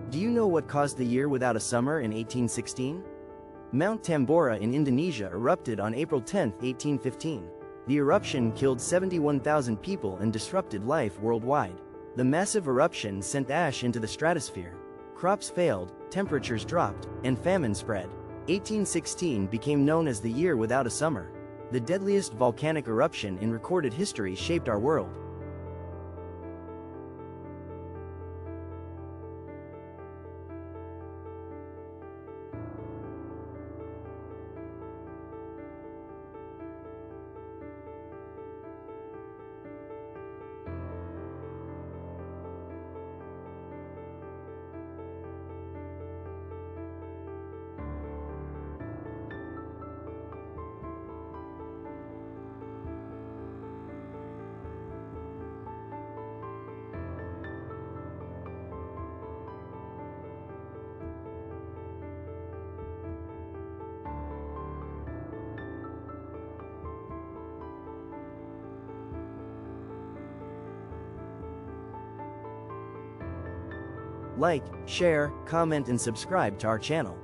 Do you know what caused the year without a summer in 1816? Mount Tambora in Indonesia erupted on April 10, 1815. The eruption killed 71,000 people and disrupted life worldwide. The massive eruption sent ash into the stratosphere. Crops failed, temperatures dropped, and famine spread. 1816 became known as the year without a summer. The deadliest volcanic eruption in recorded history shaped our world. Like, share, comment and subscribe to our channel.